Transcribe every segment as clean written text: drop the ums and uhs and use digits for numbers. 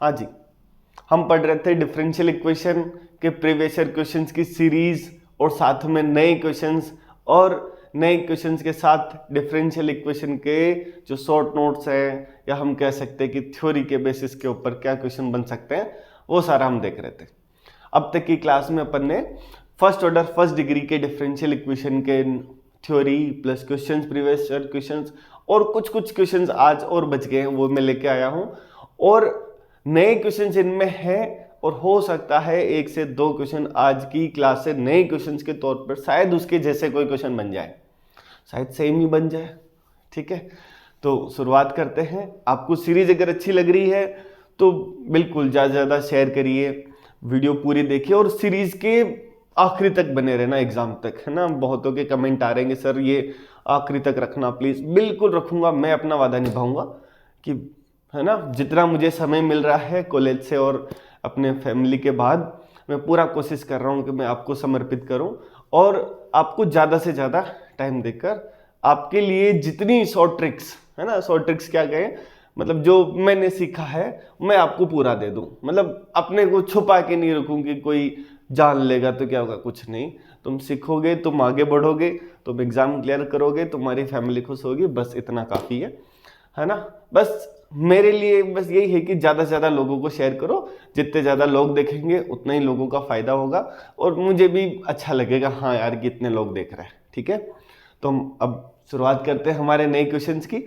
हाँ जी, हम पढ़ रहे थे डिफरेंशियल इक्वेशन के प्रीवियस ईयर क्वेश्चंस की सीरीज और साथ में नए क्वेश्चंस और नए क्वेश्चंस के साथ डिफरेंशियल इक्वेशन के जो शॉर्ट नोट्स हैं या हम कह सकते हैं कि थ्योरी के बेसिस के ऊपर क्या क्वेश्चन बन सकते हैं वो सारा हम देख रहे थे। अब तक की क्लास में अपन ने फर्स्ट ऑर्डर फर्स्ट डिग्री के डिफरेंशियल इक्वेशन के theory plus questions previous year questions और कुछ क्वेश्चंस आज और बच गए हैं वो मैं लेके आया हूँ और नए क्वेश्चंस इनमें हैं और हो सकता है 1 से 2 क्वेश्चन आज की क्लास से नए क्वेश्चंस के तौर पर शायद उसके जैसे कोई क्वेश्चन बन जाए, शायद सेम ही बन जाए। ठीक है, तो शुरुआत करते हैं। आपको सीरीज अगर अच्छी लग रही है तो बिल्कुल ज़्यादा शेयर करिए, वीडियो पूरी देखिए और सीरीज के आखिरी तक बने रहना एग्जाम तक, है ना। बहुतों के कमेंट आ रहे हैं सर ये आखिरी तक रखना प्लीज़। बिल्कुल रखूँगा, मैं अपना वादा निभाऊंगा कि, है ना, जितना मुझे समय मिल रहा है कॉलेज से और अपने फैमिली के बाद मैं पूरा कोशिश कर रहा हूँ कि मैं आपको समर्पित करूँ और आपको ज़्यादा से ज़्यादा टाइम देकर आपके लिए जितनी शॉर्ट ट्रिक्स, है ना, शॉर्ट ट्रिक्स क्या कहें, मतलब जो मैंने सीखा है मैं आपको पूरा दे दूँ। मतलब अपने को छुपा के नहीं रखूँ कि कोई जान लेगा तो क्या होगा, कुछ नहीं। तुम सीखोगे, तुम आगे बढ़ोगे, तुम एग्ज़ाम क्लियर करोगे, तुम्हारी फैमिली खुश होगी, बस इतना काफ़ी है ना। बस मेरे लिए बस यही है कि ज़्यादा से ज़्यादा लोगों को शेयर करो, जितने ज़्यादा लोग देखेंगे उतना ही लोगों का फ़ायदा होगा और मुझे भी अच्छा लगेगा, हाँ यार कितने लोग देख रहे हैं। ठीक है, तो हम अब शुरुआत करते हैं हमारे नए क्वेश्चंस की,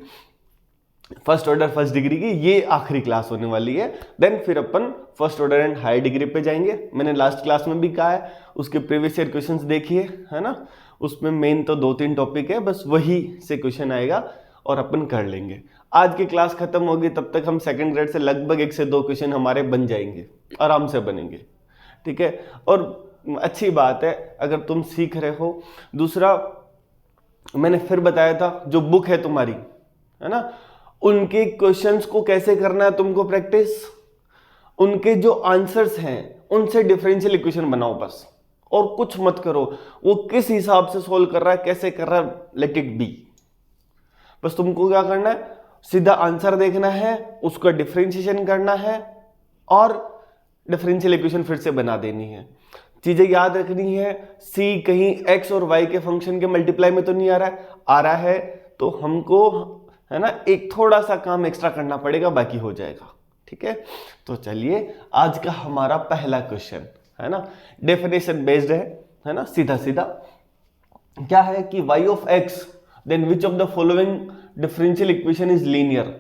फर्स्ट ऑर्डर फर्स्ट डिग्री की। ये आखिरी क्लास होने वाली है, देन फिर अपन first order and higher degree पे जाएंगे। मैंने लास्ट क्लास में भी कहा है उसके प्रीवियस ईयर क्वेश्चंस देखिए, है ना। उसमें मेन तो 2-3 टॉपिक है, बस वही से क्वेश्चन आएगा और अपन कर लेंगे। आज की क्लास खत्म होगी तब तक हम सेकंड ग्रेड से लगभग 1 से 2 क्वेश्चन हमारे बन जाएंगे, आराम से बनेंगे। ठीक है, और अच्छी बात है अगर तुम सीख रहे हो। दूसरा, मैंने फिर बताया था जो बुक है तुम्हारी, है ना, उनके क्वेश्चंस को कैसे करना है तुमको प्रैक्टिस, उनके जो आंसर्स हैं उनसे डिफरेंशियल इक्वेशन बनाओ बस, और कुछ मत करो। वो किस हिसाब से सोल्व कर रहा है, कैसे कर रहा है, लेट इट बी। बस तुमको क्या करना है, सीधा आंसर देखना है, उसका डिफरेंशिएशन करना है और डिफरेंशियल इक्वेशन फिर से बना देनी है। चीजें याद रखनी है, सी कहीं एक्स और वाई के फंक्शन के मल्टीप्लाई में तो नहीं आ रहा है, आ रहा है तो हमको, है ना, एक थोड़ा सा काम एक्स्ट्रा करना पड़ेगा, बाकी हो जाएगा। ठीक है, तो चलिए आज का हमारा पहला क्वेश्चन, है ना, डेफिनेशन बेस्ड है ना, सीधा सीधा क्या है कि y of x then which of the following differential equation is linear.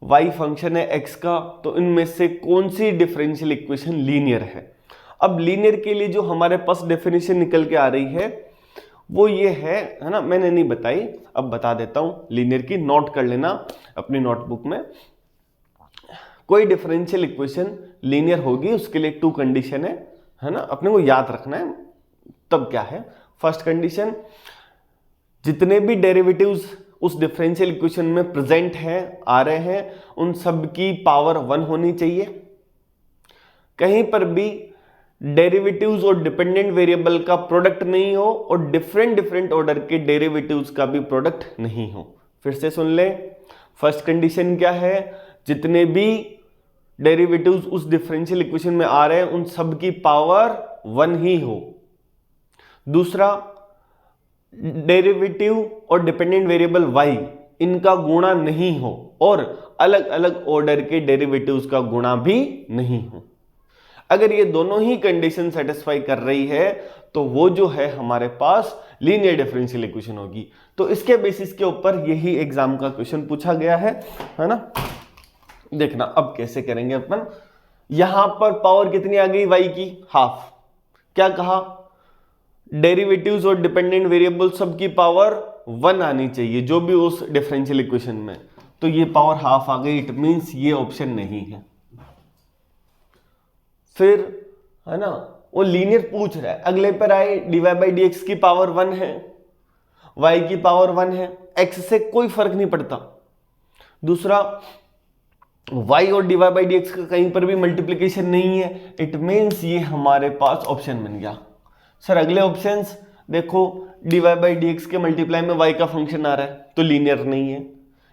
y function है x का, तो इनमें से कौन सी डिफरेंशियल इक्वेशन लीनियर है। अब लीनियर के लिए जो हमारे पास डेफिनेशन निकल के आ रही है वो ये है ना, मैंने नहीं बताई, अब बता देता हूं। लीनियर की नोट कर लेना अपनी नोटबुक में। कोई डिफरेंशियल इक्वेशन लीनियर होगी उसके लिए 2 कंडीशन है ना, अपने को याद रखना है। तब क्या है, फर्स्ट कंडीशन, जितने भी डेरिवेटिव्स उस डिफरेंशियल इक्वेशन में प्रेजेंट हैं, आ रहे हैं, उन सब की पावर 1 होनी चाहिए। कहीं पर भी डेरिवेटिव्स और डिपेंडेंट वेरिएबल का प्रोडक्ट नहीं हो और डिफरेंट ऑर्डर के डेरिवेटिव्स का भी प्रोडक्ट नहीं हो। फिर से सुन ले, फर्स्ट कंडीशन क्या है, जितने भी डेरिवेटिव्स उस डिफरेंशियल इक्वेशन में आ रहे हैं उन सब की पावर 1 ही हो। दूसरा, डेरिवेटिव और डिपेंडेंट वेरिएबल y इनका गुणा नहीं हो और अलग अलग ऑर्डर के डेरिवेटिव्स का गुणा भी नहीं हो। अगर ये दोनों ही कंडीशन सेटिस्फाई कर रही है तो वो जो है हमारे पास लीनियर डिफरेंशियल इक्वेशन होगी। तो इसके बेसिस के ऊपर यही एग्जाम का क्वेश्चन पूछा गया है ना। देखना अब कैसे करेंगे अपन। यहां पर पावर कितनी आ गई y की, हाफ। क्या कहा, डेरिवेटिव्स और डिपेंडेंट वेरिएबल सबकी पावर 1 आनी चाहिए जो भी उस डिफरेंशियल इक्वेशन में, तो ये पावर हाफ आ गई, इट मींस ये ऑप्शन नहीं है। फिर, है ना, वो लीनियर पूछ रहा है, अगले पर आए dy/dx की पावर 1 है, y की पावर 1 है, x से कोई फर्क नहीं पड़ता। दूसरा, y और dy/dx का कहीं पर भी मल्टीप्लीकेशन नहीं है, इट मींस ये हमारे पास ऑप्शन बन गया। सर अगले ऑप्शंस देखो, dy/dx के मल्टीप्लाई में y का फंक्शन आ रहा है तो लीनियर नहीं है।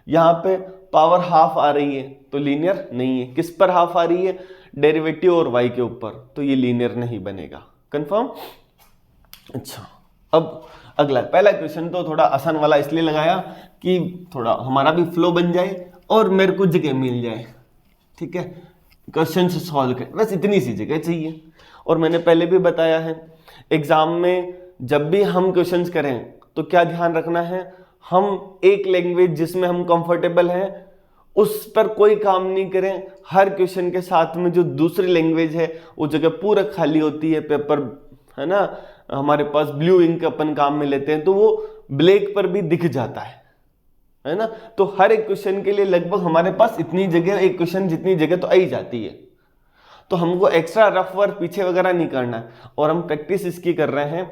यहाँ पे पावर हाफ आ रही है तो लीनियर नहीं है। किस पर हाफ आ रही है? डेरिवेटिव और y के ऊपर, तो ये लीनियर नहीं बनेगा। कंफर्म? अच्छा, अब अगला पहला क्वेश्चन तो थोड़ा आसान वाला इसलिए लगाया कि थोड़ा हमारा भी फ्लो बन जाए और मेरे को जगह मिल जाए। ठीक है, क्वेश्चन से सॉल्व कर, बस इतनी सी जगह चाहिए। और मैंने पहले भी बताया है, एग्जाम में जब भी हम क्वेश्चंस करें तो क्या ध्यान रखना है, हम एक लैंग्वेज जिसमें हम कंफर्टेबल हैं उस पर कोई काम नहीं करें। हर क्वेश्चन के साथ में जो दूसरी लैंग्वेज है वो जगह पूरा खाली होती है, पेपर है ना, हमारे पास ब्लू इंक अपन काम में लेते हैं तो वो ब्लैक पर भी दिख जाता है ना। तो हर एक क्वेश्चन के लिए लगभग हमारे पास इतनी जगह, एक क्वेश्चन जितनी जगह तो आ ही जाती है। तो हमको एक्स्ट्रा रफ वर्क पीछे वगैरह नहीं करना है, और हम प्रैक्टिस इसकी कर रहे हैं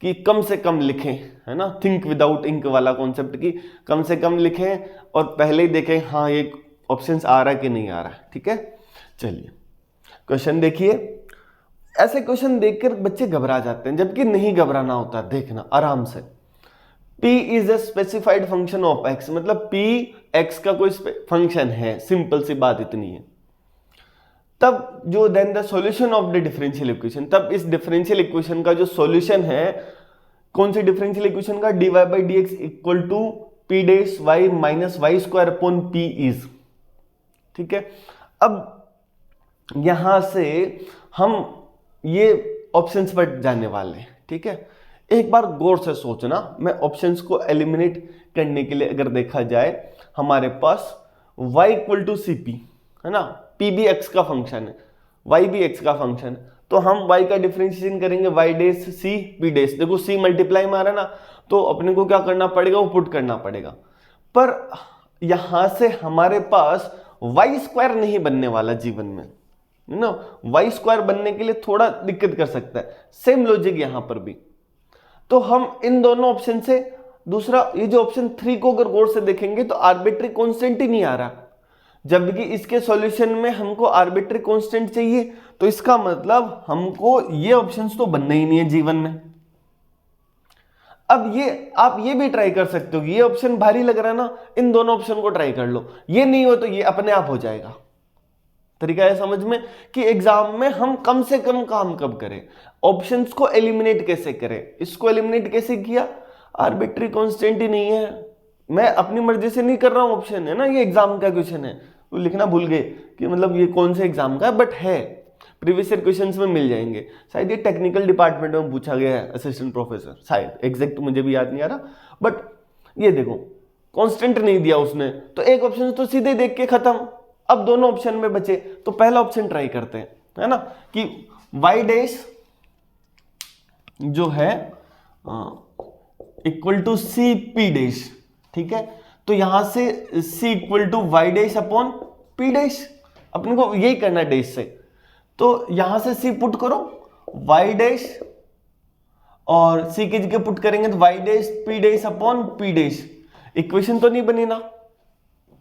कि कम से कम लिखें, है ना, थिंक विदाउट इंक वाला कॉन्सेप्ट की कम से कम लिखें और पहले ही देखें हाँ ये ऑप्शंस आ रहा है कि नहीं आ रहा है। ठीक है, चलिए क्वेश्चन देखिए। ऐसे क्वेश्चन देखकर बच्चे घबरा जाते हैं, जबकि नहीं घबराना होता। देखना आराम से, p is a specified function of x, मतलब p x का कोई फंक्शन है, सिंपल सी बात इतनी है। तब जो then the solution of the differential equation, तब इस डिफरेंशियल इक्वेशन का जो सॉल्यूशन है, कौन सी डिफरेंशियल इक्वेशन का, dy by dx equal to p dash y minus y square upon p is. ठीक है, अब यहां से हम ये ऑप्शंस पर जाने वाले हैं। ठीक है, एक बार गौर से सोचना, मैं ऑप्शंस को एलिमिनेट करने के लिए अगर देखा जाए, हमारे पास y equal to C P है ना, p भी x का फंक्शन है, y भी x का फंक्शन है, तो हम y का डिफरेंशिएशन करेंगे y dash c p dash. देखो c मल्टीप्लाई में आ रहा है ना, तो अपने को क्या करना पड़ेगा, वो पुट करना पड़ेगा। पर यहां से हमारे पास y स्क्वायर नहीं बनने वाला जीवन में, यू नो, वाई स्क्वायर बनने के लिए थोड़ा दिक्कत कर सकता है। सेम लॉजिक यहां पर भी। तो हम इन दोनों ऑप्शन से, दूसरा ये जो ऑप्शन 3 को अगर गौर से देखेंगे तो आर्बिट्री कांस्टेंट ही नहीं आ रहा, जबकि इसके सॉल्यूशन में हमको आर्बिट्री कांस्टेंट चाहिए। तो इसका मतलब हमको ये ऑप्शंस तो बनना ही नहीं है जीवन में। अब ये आप ये भी ट्राई कर सकते हो, ये ऑप्शन भारी लग रहा है ना, इन दोनों ऑप्शन को ट्राई कर लो, ये नहीं हो तो ये अपने आप हो जाएगा। तरीका है समझ में कि एग्जाम में हम कम से कम काम कब करें, ऑप्शंस को एलिमिनेट कैसे करें। इसको एलिमिनेट कैसे किया, आर्बिट्री कांस्टेंट ही नहीं है, मैं अपनी मर्जी से नहीं कर रहा हूं ऑप्शन, है ना, ये एग्जाम का क्वेश्चन है, तो लिखना भूल गए कि मतलब ये कौन से एग्जाम का है, बट है, प्रीवियस ईयर क्वेश्चंस में मिल जाएंगे। शायद ये टेक्निकल डिपार्टमेंट में पूछा गया है, असिस्टेंट प्रोफेसर, शायद एग्जैक्ट मुझे भी याद नहीं आ रहा, बट ये देखो कांस्टेंट नहीं दिया उसने, तो एक ऑप्शन तो सीधे देख के खत्म। अब दोनों ऑप्शन में बचे, तो पहला ऑप्शन ट्राई करते हैं, है ना, कि y डैश जो है equal to C P dash. ठीक है, तो यहां से c equal to y dash upon P dash, अपने को यही करना है डैश से, तो यहां से c पुट करो y डैश, और c की जगह पुट करेंगे तो y dash p dash upon p dash. Equation तो नहीं बनी ना,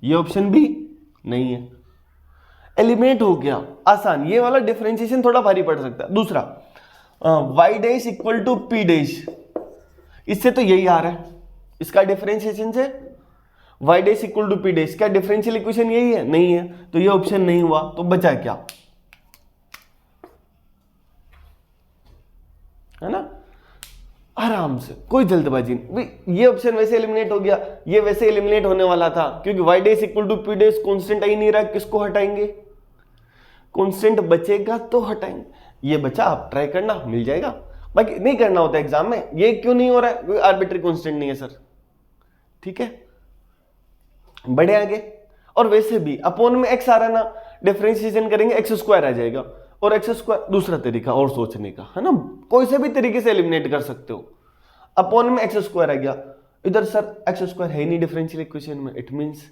ये ऑप्शन भी नहीं है, एलिमिनेट हो गया, आसान। ये वाला डिफरेंशिएशन थोड़ा भारी पड़ सकता है। दूसरा y dash equal to p dash, इससे तो यही आ रहा है, इसका डिफरेंशिएशन से y dash equal to p dash, क्या डिफरेंशियल इक्वेशन यही है? नहीं है, तो ये ऑप्शन नहीं हुआ, तो बचा क्या, है ना, आराम से, कोई जल्दबाजी नहीं। ये ऑप्शन वैसे एलिमिनेट हो गया, ये वैसे एलिमिनेट होने वाला था, क्योंकि y dash equal to p dash constant आ ही नहीं रहा, किसको हटाएंगे, कांस्टेंट बचेगा तो हटाएंगे, ये बचा, आप ट्राई करना, मिल जाएगा। बाकी नहीं करना होता एग्जाम में, ये क्यों नहीं हो रहा है, कोई आर्बिट्री कांस्टेंट नहीं है सर। ठीक है, बढ़े आगे। और वैसे भी अपोन में x आ रहा है ना, डिफरेंशिएशन करेंगे x स्क्वायर आ जाएगा, और x स्क्वायर दूसरा तरीका और सोचने का, है ना, कोई से भी तरीके से एलिमिनेट कर सकते हो। अपोन में x स्क्वायर आ गया, इधर सर x स्क्वायर है नहीं डिफरेंशियल इक्वेशन में, इट मींस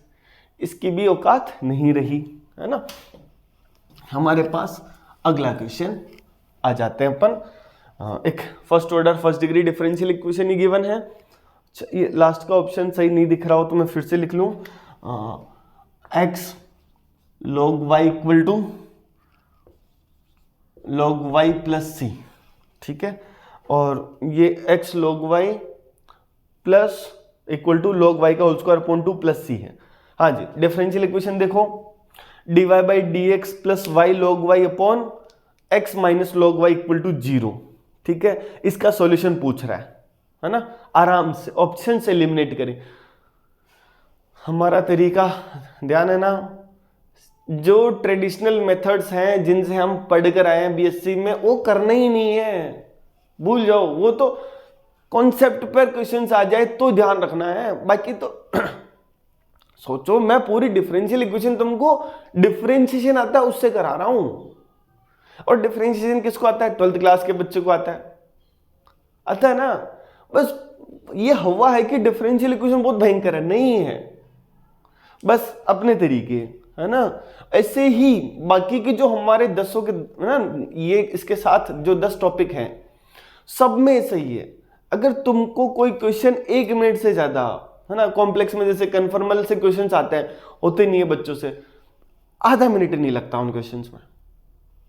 इसकी भी औकात नहीं रही, है ना। हमारे पास अगला क्वेश्चन आ जाते हैं अपन, एक first order first degree differential equation ही गिवन है। ये लास्ट का ऑप्शन सही नहीं दिख रहा हो तो मैं फिर से लिख लूं, x log y equal to log y plus c. ठीक है, और ये x log y plus equal to log y का whole square upon 2 plus c है। हाँ जी, डिफरेंशियल इक्वेशन देखो, dy by d x plus y log y upon x minus log y equal to 0। ठीक है, इसका सॉल्यूशन पूछ रहा है ना। आराम से ऑप्शन से एलिमिनेट करें। हमारा तरीका ध्यान है ना, जो ट्रेडिशनल मेथड्स हैं जिनसे हम पढ़कर आए हैं बीएससी में, वो करना ही नहीं है, भूल जाओ। वो तो कॉन्सेप्ट पर क्वेश्चंस आ जाए तो ध्यान रखना है, बाकी तो सोचो मैं पूरी डिफरेंशियल इक्वेशन तुमको डिफरेंशिएशन आता है उससे करा रहा हूं, और डिफरेंशिएशन किसको आता है? 12th क्लास के बच्चे को आता है ना। बस ये हवा है कि डिफरेंशियल इक्वेशन बहुत भयंकर है, नहीं है, बस अपने तरीके, है ना। ऐसे ही बाकी के जो हमारे 10 के ना, ये इसके साथ जो 10 टॉपिक हैं सब में सही है। अगर तुमको कोई क्वेश्चन 1 मिनट से ज्यादा, है ना, कॉम्प्लेक्स में जैसे कन्फर्मल से क्वेश्चंस आते हैं, होते नहीं है बच्चों से, आधा मिनट नहीं लगता उन क्वेश्चंस में,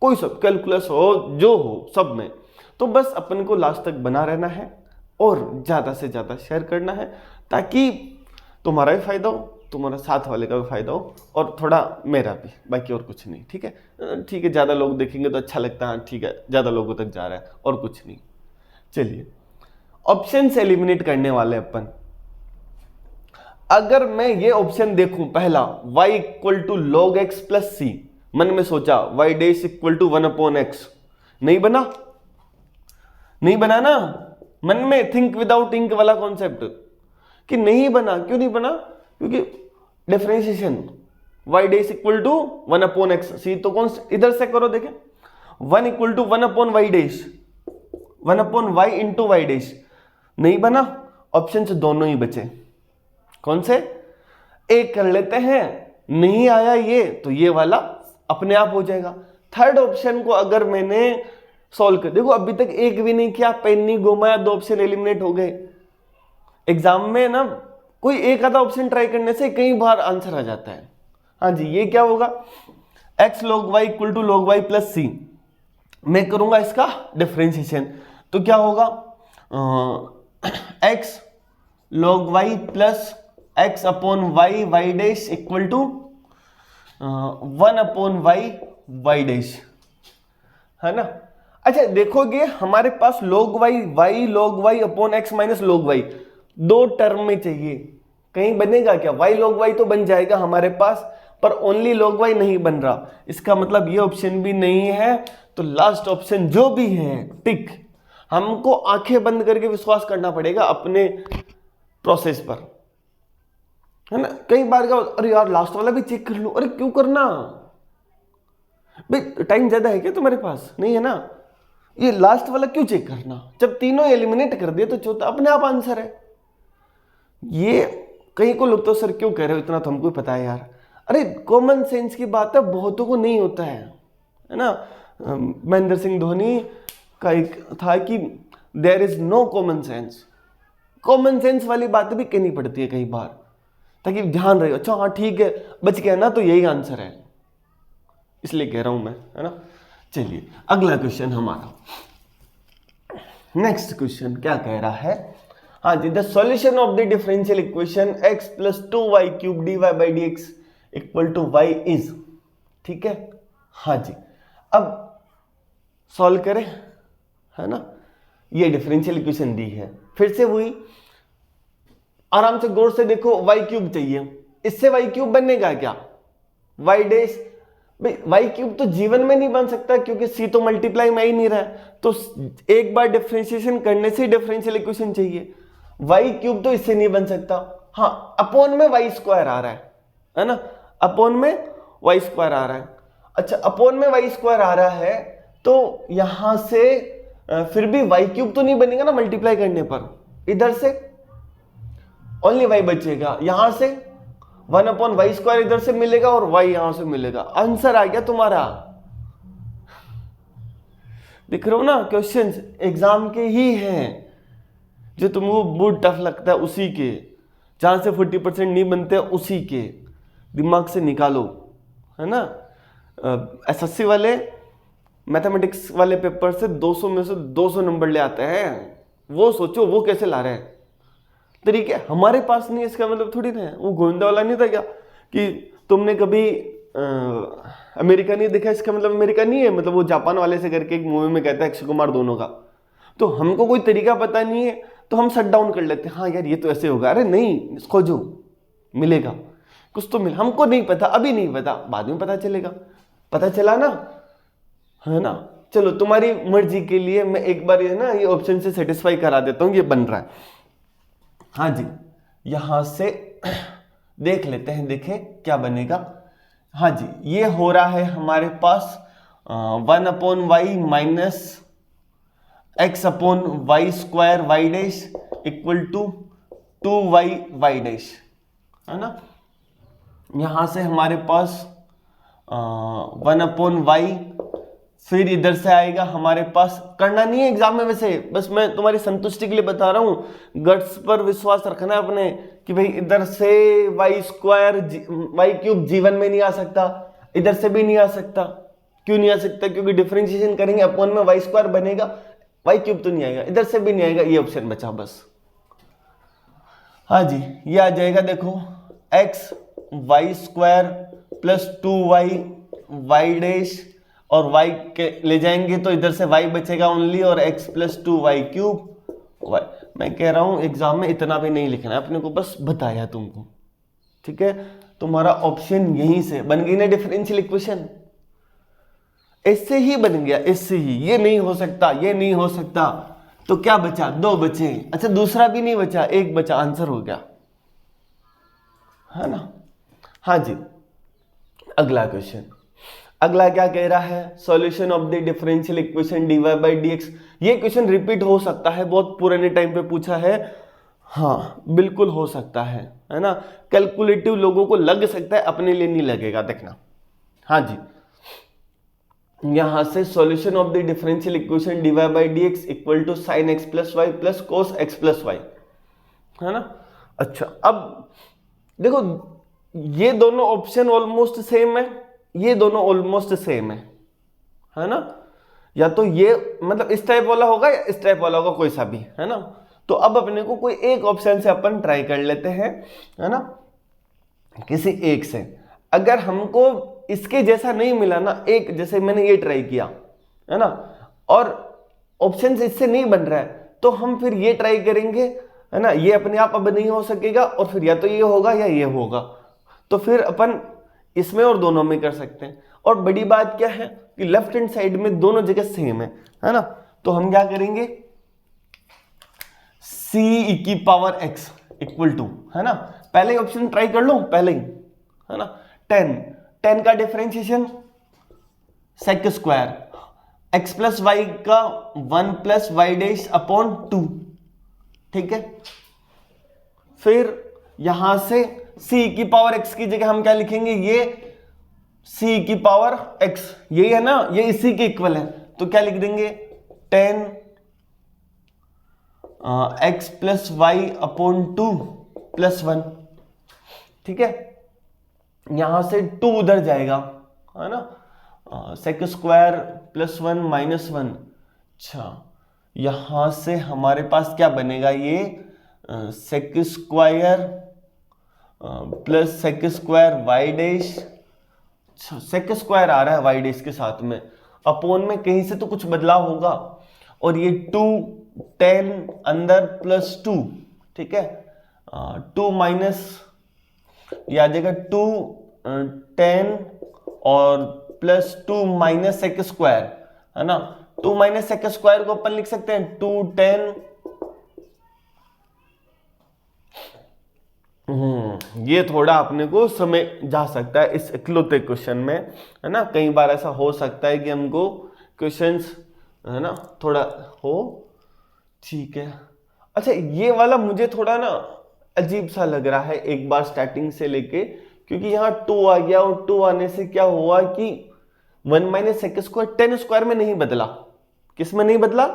कोई सब कैलकुलस हो जो हो सब में। तो बस अपन को लास्ट तक बना रहना है और ज्यादा से ज्यादा शेयर करना है, ताकि तुम्हारा भी फायदा हो, तुम्हारा साथ वाले का भी फायदा हो, और थोड़ा मेरा भी, बाकी और कुछ नहीं। ठीक है, ठीक है, ज्यादा लोग देखेंगे तो अच्छा लगता है, ठीक है, ज्यादा लोगों तक जा रहा है, और कुछ नहीं। चलिए ऑप्शन से एलिमिनेट करने वाले अपन। अगर मैं ये ऑप्शन देखूं पहला, y equal to log x plus c, मन में सोचा y dash equal to 1 upon x, नहीं बना ना, मन में थिंक विदाउट इंक वाला कॉन्सेप्ट कि नहीं बना। क्यों नहीं बना? क्योंकि differentiation y dash equal to 1 upon x c, तो कौन इधर से करो, देखें 1 equal to 1 upon y dash, 1 upon y into y dash, नहीं बना। ऑप्शन से दोनों ही बचे, कौन से? एक कर लेते हैं, नहीं आया ये तो ये वाला अपने आप हो जाएगा। थर्ड ऑप्शन को अगर मैंने सॉल्व कर, देखो अभी तक एक भी नहीं किया, पेन नहीं घुमाया, 2 ऑप्शन एलिमिनेट हो गए। एग्जाम में ना कोई एक आधा ऑप्शन ट्राई करने से कई बार आंसर आ जाता है। हाँ जी, ये क्या होगा? x log y equal to log y plus c, मैं करूंगा इसका डिफरेंशिएशन, तो क्या होगा? x log y plus x upon y y dash equal to 1 upon y y dash, है ना। अच्छा देखोगे हमारे पास log y log y अपॉन x minus log y 2 term में चाहिए, कहीं बनेगा क्या? y log y तो बन जाएगा हमारे पास, पर ओनली log y नहीं बन रहा, इसका मतलब ये ऑप्शन भी नहीं है। तो लास्ट ऑप्शन जो भी है टिक, हमको आंखें बंद करके विश्वास करना पड़ेगा अपने प्रोसेस पर, है ना। कई बार क्या, अरे यार लास्ट वाला भी चेक कर लो, अरे क्यों करना भाई, टाइम ज्यादा है क्या तुम्हारे पास? नहीं है ना, ये लास्ट वाला क्यों चेक करना, जब तीनों एलिमिनेट कर दिए तो चौथा अपने आप आंसर है। ये कहीं को लोग तो सर क्यों कह रहे हो इतना, तो हमको पता है यार, अरे कॉमन सेंस की बात है, बहुतों को नहीं होता है ना। महेंद्र सिंह धोनी का एक था कि there is no common sense, common sense वाली बात भी कहनी पड़ती है कई बार, ताकि ध्यान रहे। अच्छा हाँ ठीक है, बच गया ना, तो यही आंसर है, इसलिए कह रहा हूं मैं, है ना। चलिए अगला क्वेश्चन हमारा, नेक्स्ट क्वेश्चन क्या कह रहा है? हाँ जी, the solution of the differential equation x plus 2y cube dy by d x equal to y is, ठीक है। हाँ जी, अब सॉल्व करें, है ना। ये डिफरेंशियल इक्वेशन दी है, फिर से वही, आराम से गौर से देखो, y क्यूब चाहिए, इससे y क्यूब बनेगा क्या? y डैश, भाई y क्यूब तो जीवन में नहीं बन सकता, क्योंकि c तो मल्टीप्लाई में ही नहीं रहा है, तो एक बार डिफरेंशिएशन करने से डिफरेंशियल इक्वेशन चाहिए। y क्यूब तो इससे नहीं बन सकता, हाँ अपॉन में y स्क्वायर आ रहा है ना, अपॉन में y स्क्वायर आ रहा है। अच्छा अपॉन में y स्क्वायर आ रहा है, तो यहां से फिर भी y क्यूब तो नहीं बनेगा ना मल्टीप्लाई करने पर, इधर से ओनली y बचेगा, यहां से 1 अपॉन वाई स्क्वायर इधर से मिलेगा और y यहां से मिलेगा, आंसर आ गया तुम्हारा। दिख रहे हो ना, क्वेश्चंस एग्जाम के ही हैं, जो तुमको बहुत टफ लगता है उसी के, जहां से 40% नहीं बनते उसी के दिमाग से निकालो, है ना। एसएससी वाले मैथमेटिक्स वाले पेपर से 200 में से 200 नंबर ले आते हैं, वो सोचो वो कैसे ला रहे हैं, तरीके हमारे पास नहीं, इसका मतलब थोड़ी ना है वो गोविंदा वाला नहीं था क्या कि तुमने कभी अमेरिका नहीं देखा, इसका मतलब अमेरिका नहीं है, मतलब वो जापान वाले से करके एक मूवी में कहता है अक्षय कुमार दोनों का। तो हमको कोई तरीका पता नहीं है तो हम शट डाउन कर लेते हैं, हाँ यार ये तो ऐसे होगा, अरे नहीं खोजो मिलेगा, कुछ तो मिल, हमको नहीं पता, अभी नहीं पता, बाद में पता चलेगा। पता चला ना, है ना। चलो तुम्हारी मर्जी के लिए मैं एक बार ये ना ये ऑप्शन से सेटिस्फाई करा देता हूँ, ये बन रहा है। हाँ जी, यहां से देख लेते हैं, देखें क्या बनेगा। हाँ जी, ये हो रहा है हमारे पास 1/y minus x upon y square y dash equal to 2y dash, है ना। यहां से हमारे पास 1/y, फिर इधर से आएगा हमारे पास, करना नहीं है एग्जाम में वैसे, बस मैं तुम्हारी संतुष्टि के लिए बता रहा हूं, गट्स पर विश्वास रखना है अपने कि भाई इधर से वाई स्क्वायर वाई क्यूब जीवन में नहीं आ सकता, इधर से भी नहीं आ सकता। क्यों नहीं आ सकता? क्योंकि डिफरेंशिएशन करेंगे अपॉन में वाई स्क्वायर बनेगा, वाई क्यूब तो नहीं आएगा, इधर से भी नहीं आएगा, ये ऑप्शन बचा बस। हाँ जी, ये आ जाएगा, देखो x y square plus 2y y dash, और y के ले जाएंगे तो इधर से y बचेगा ओनली, और x plus 2y cube y। मैं कह रहा हूं एग्जाम में इतना भी नहीं लिखना है अपने को, बस बताया तुमको, ठीक है। तुम्हारा ऑप्शन यहीं से बन गई ना डिफरेंशियल इक्वेशन, इससे ही बन गया, इससे ही। ये नहीं हो सकता, ये नहीं हो सकता, तो क्या बचा? 2 बचे। अच्छा दूसरा भी नहीं बचा, 1 बचा, आंसर हो गया, है ना। हाँ जी, अगला क्वेश्चन, अगला क्या कह रहा है? Solution of the differential equation dy by dx। ये क्वेश्चन रिपीट हो सकता है, बहुत पुराने टाइम पे पूछा है, हाँ बिल्कुल हो सकता है ना। कैलकुलेटिव लोगों को लग सकता है, अपने लिए नहीं लगेगा, देखना। हाँ जी, यहां से solution of the differential equation dy by dx equal to sine x plus y plus cos x plus y, है ना। अच्छा अब देखो, ये दोनों ऑप्शन ऑलमोस्ट सेम है, ये दोनों ऑलमोस्ट सेम है ना। या तो ये मतलब इस टाइप वाला होगा या इस टाइप वाला होगा, कोई सा भी, है ना। तो अब अपने को कोई एक ऑप्शन से अपन ट्राई कर लेते हैं, है ना, किसी एक से। अगर हमको इसके जैसा नहीं मिला ना, एक जैसे मैंने ये ट्राई किया, है ना, और ऑप्शन इससे नहीं बन रहा है, तो हम फिर ये ट्राई करेंगे, है ना। ये अपने आप अब नहीं हो सकेगा, और फिर या तो ये होगा या ये होगा, तो फिर अपन इसमें और दोनों में कर सकते हैं। और बड़ी बात क्या है कि लेफ्ट हैंड साइड में दोनों जगह सेम है ना। तो हम क्या करेंगे, c की पावर x इक्वल टू, है ना, पहले ऑप्शन ट्राई कर लो पहले ही, है ना। 10 का differentiation sec square, x plus y का 1 प्लस वाई डैश अपॉन 2, ठीक है। फिर यहां से c की पावर x की जगह हम क्या लिखेंगे, ये c की पावर x, यही है ना, ये इसी के इक्वल है, तो क्या लिख देंगे 10 x plus y upon 2 plus 1, ठीक है। यहां से 2 उधर जाएगा, है ना, सेक स्क्वायर प्लस 1 माइनस 1। अच्छा यहां से हमारे पास क्या बनेगा, ये sec square plus sec square y dash, अच्छा सेक स्क्वायर आ रहा है वाई डैश के साथ में, अपोन में कहीं से तो कुछ बदलाव होगा, और ये 2 10 अंदर प्लस 2, ठीक है। 2 माइनस ये आ जाएगा 2 10 और प्लस 2 माइनस सेक स्क्वायर, है ना। 2 माइनस सेक स्क्वायर को अपन लिख सकते हैं 2 10, ये थोड़ा अपने को समय जा सकता है इस इकलौते क्वेश्चन में, है ना। कई बार ऐसा हो सकता है कि हमको क्वेश्चंस, है ना, थोड़ा हो, ठीक है। अच्छा ये वाला मुझे थोड़ा ना अजीब सा लग रहा है एक बार स्टार्टिंग से लेके, क्योंकि यहाँ 2 आ गया, और 2 आने से क्या हुआ कि 1 माइनस सेक स्क्वायर 10 स्क्वायर में नहीं बदला, किस में नहीं बदला,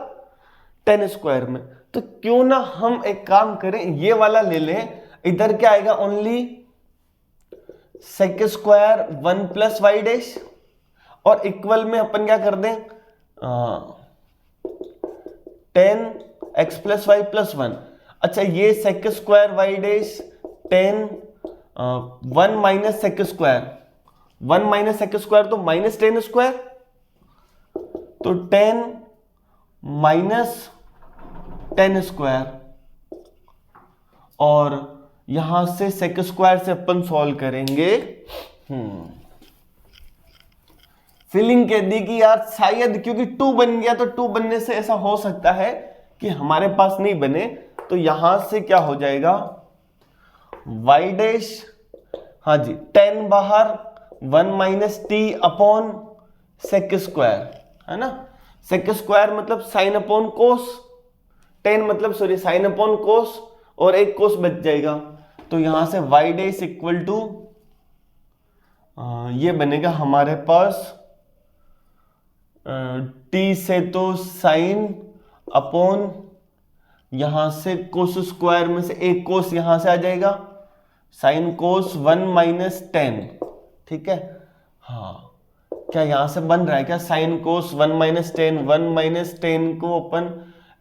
10 स्क्वायर में। तो क्यों ना हम एक काम करें, ये वाला ले लें, इधर क्या आएगा, only sec square 1 plus y dash, और इक्वल में अपन क्या कर दें 10 एक्स प्लस वाई प्लस 1। अच्छा ये sec square y dash 10 1 minus sec square, 1 minus sec square तो माइनस 10 स्क्वायर, तो 10 माइनस 10 स्क्वायर, और यहां से सेक स्क्वायर से अपन सॉल्व करेंगे। फीलिंग कह दी कि यार शायद क्योंकि 2 बन गया, तो 2 बनने से ऐसा हो सकता है कि हमारे पास नहीं बने, तो यहां से क्या हो जाएगा y डैश, हाँ जी 10 बाहर, 1 minus t upon sec square, है ना। सेक स्क्वायर मतलब साइन अपॉन कोस, 10 मतलब सॉरी साइन अपॉन कोस, और एक कोस बच जाएगा, तो यहां से y डैश इक्वल टू ये बनेगा हमारे पास टी से तो साइन अपॉन यहां से कोस स्क्वायर में से एक कोस यहां से आ जाएगा, साइन कोस 1 माइनस 10, ठीक है। हाँ, क्या यहां से बन रहा है क्या, साइन कोस 1 माइनस 10, 1 माइनस 10 को अपन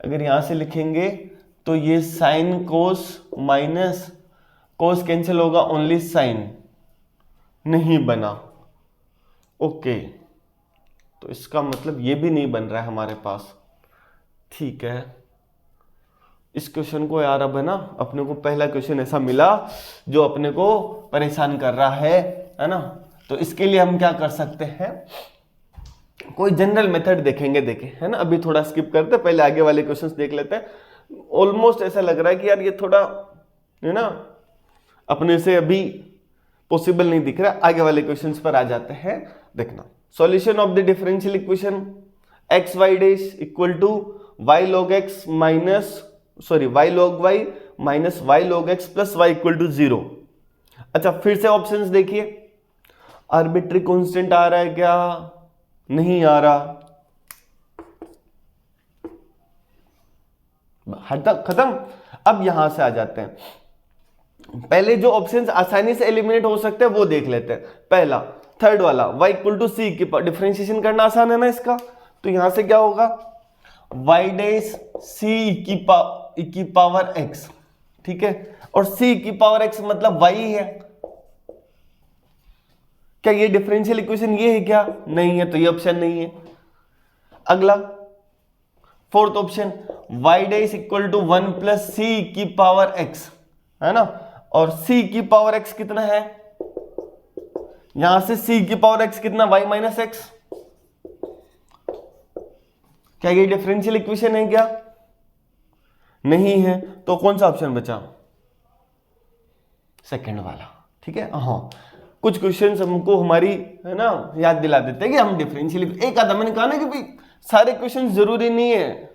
अगर यहां से लिखेंगे तो ये sine cos minus cos cancel होगा, ओनली साइन, नहीं बना। ओके, तो इसका मतलब ये भी नहीं बन रहा है हमारे पास, ठीक है। इस क्वेश्चन को यार अब है ना, अपने को पहला क्वेश्चन ऐसा मिला जो अपने को परेशान कर रहा है ना। तो इसके लिए हम क्या कर सकते हैं, कोई जनरल मेथड देखेंगे, देखें है ना। अभी थोड़ा स्किप करते हैं, पहले आगे वाले क्वेश्चंस देख लेते हैं। ऑलमोस्ट ऐसा लग रहा है कि यार ये थोड़ा है ना अपने से अभी पॉसिबल नहीं दिख रहा। आगे वाले क्वेश्चंस पर आ जाते हैं, देखना। Solution of the differential equation x y dash equal to y log x minus y log y minus y log x plus y equal to 0। अच्छा, फिर से ऑप्शंस देखिए, आर्बिट्री कांस्टेंट आ रहा है क्या, नहीं आ रहा, हद तक खत्म। अब यहां से आ जाते हैं, पहले जो ऑप्शंस आसानी से एलिमिनेट हो सकते हैं वो देख लेते हैं। पहला थर्ड वाला y इक्वल टू सी की डिफरेंशिएशन करना आसान है ना इसका, तो यहां से क्या होगा y डैश सी की पावर x, ठीक है। और c की पावर x मतलब y है, क्या ये डिफरेंशियल इक्वेशन ये है क्या, नहीं है, तो ये ऑप्शन नहीं है। अगला fourth option y dash equal to 1 plus c की पावर x, है ना। और c की पावर x कितना है, यहां से c की पावर x कितना, y माइनस एक्स, क्या ये डिफरेंशियल इक्वेशन है क्या, नहीं है, तो कौन सा ऑप्शन बचा, सेकंड वाला, ठीक है। हाँ, कुछ क्वेश्चंस हमको हमारी है ना याद दिला देते हैं कि हम डिफरेंशियल, एक आधा मैंने कहा ना कि भाई सारे क्वेश्चन जरूरी नहीं है,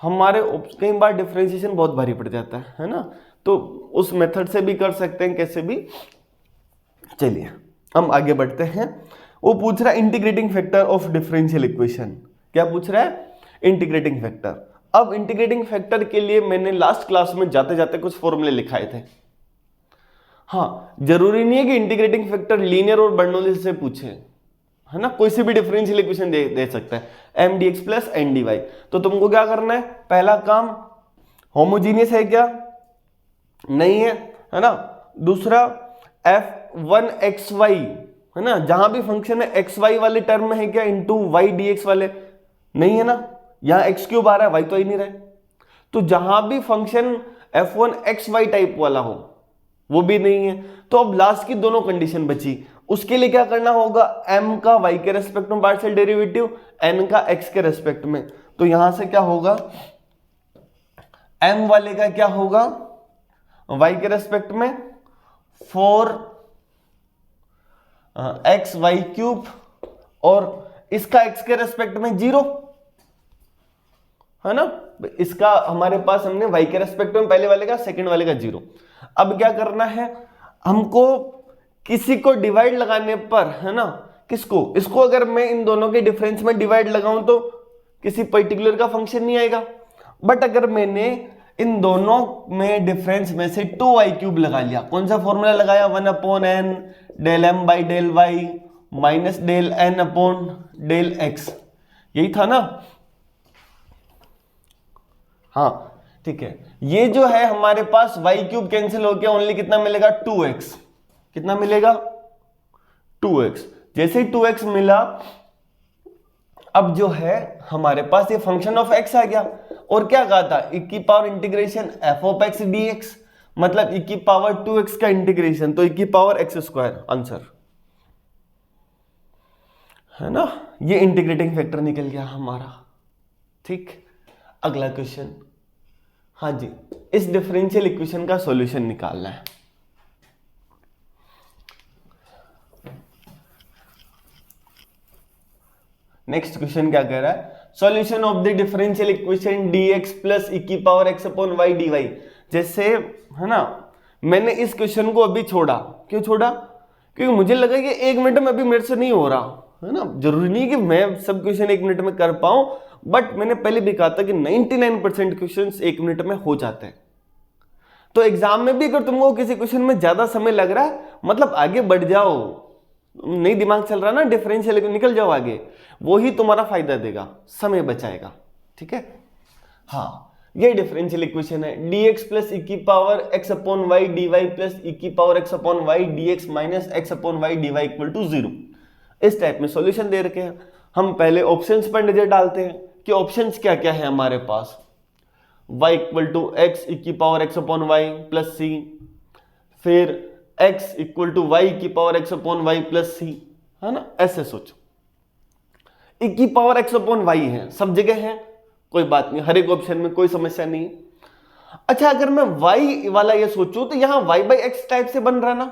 हमारे कई बार डिफरेंशिएशन बहुत भारी पड़ जाता है ना, तो उस मेथड से भी कर सकते हैं, कैसे भी। चलिए हम आगे बढ़ते हैं। वो पूछ रहा है integrating factor of differential equation, क्या पूछ रहा है, इंटीग्रेटिंग फैक्टर। अब इंटीग्रेटिंग फैक्टर के लिए मैंने लास्ट क्लास में जाते जाते कुछ फॉर्मूले लिखाए थे। हाँ, जरूरी नहीं है कि इंटीग्रेटिंग फैक्टर लीनियर और बर्नौली से पूछे, है ना, कोई से भी डिफरेंशियल इक्वेशन दे सकता है, m d x plus n d y. तो तुमको क्या करना है, पहला काम होमोजीनियस है क्या, नहीं है ना। दूसरा f1xy, है ना, जहां भी फंक्शन है xy वाले टर्म में है क्या, इंटू वाई डी एक्स वाले, नहीं है ना, यहां x क्यूब आ रहा है, y तो ही नहीं रहे। तो जहां भी फंक्शन f1xy टाइप वाला हो वो भी नहीं है। तो अब लास्ट की दोनों कंडीशन बची, उसके लिए क्या करना होगा, m का y के रेस्पेक्ट में पार्शियल डेरिवेटिव, n का x के रेस्पेक्ट में। तो यहां से क्या होगा, m वाले का क्या होगा, y के रेस्पेक्ट में 4xy क्यूब, और इसका x के रेस्पेक्ट में 0, है ना। इसका हमारे पास हमने y के रेस्पेक्ट में पहले वाले का, सेकंड वाले का 0। अब क्या करना है हमको, किसी को डिवाइड लगाने पर, है ना, किसको, इसको अगर मैं इन दोनों के डिफरेंस में डिवाइड लगाऊं तो किसी पर्टिकुलर का फंक्शन नहीं आएगा। बट अगर मैंने इन दोनों में डिफरेंस में से 2y क्यूब लगा लिया, कौन सा फॉर्मूला लगाया, 1/n del m by del y minus del n upon del x, यही था ना। हाँ, ठीक है, ये जो है हमारे पास y क्यूब कैंसिल होकर ओनली कितना मिलेगा 2x, कितना मिलेगा 2x। जैसे ही 2x मिला, अब जो है हमारे पास ये फंक्शन ऑफ x आ गया, और क्या कहा था e की power integration f of x dx, मतलब e की पावर 2x का इंटीग्रेशन, तो e की पावर x स्क्वायर आंसर है ना, ये इंटीग्रेटिंग फैक्टर निकल गया हमारा। ठीक, अगला क्वेश्चन, हाँ जी, इस डिफरेंशियल इक्वेशन का सॉल्यूशन निकालना है। नेक्स्ट क्वेश्चन क्या कह रहा है, solution of the differential equation dx plus e की power x upon y dy। जैसे है ना, मैंने इस क्वेश्चन को अभी छोड़ा, क्यों छोड़ा, क्योंकि मुझे लगा कि 1 मिनट में अभी मेरे से नहीं हो रहा है ना, जरूरी नहीं कि मैं सब क्वेश्चन 1 मिनट में कर पाऊं, बट मैंने पहले भी कहा था कि 99% क्वेश्चंस 1 मिनट में हो जाते हैं। तो एग्जाम में भी अगर तुमको किसी क्वेश्चन में ज्यादा समय लग रहा है, मतलब आगे बढ़ जाओ, नहीं दिमाग चल रहा ना डिफरेंशियल, निकल जाओ आगे, वो ही तुम्हारा फायदा देगा, समय बचाएगा। ठीक है, हाँ, ये डिफरेंशियल इक्वेशन है, dx प्लस e की power x upon y dy plus e की power x upon y dx minus x upon y dy equal to 0। इस टाइप में सॉल्यूशन दे रखे हैं। हम पहले ऑप्शंस पर नजर डालते हैं कि ऑप्शंस क्या क्या है हमारे पास। y equal to x e की power x upon y plus c, फिर x इक्वल टू y की power x upon y plus c, है ना, ऐसे सोचो। e की पावर x अपॉन y है, सब जगह है, कोई बात नहीं, हर एक ऑप्शन में कोई समस्या नहीं। अच्छा, अगर मैं y वाला ये सोचूं तो यहां y बाई एक्स टाइप से बन रहा ना,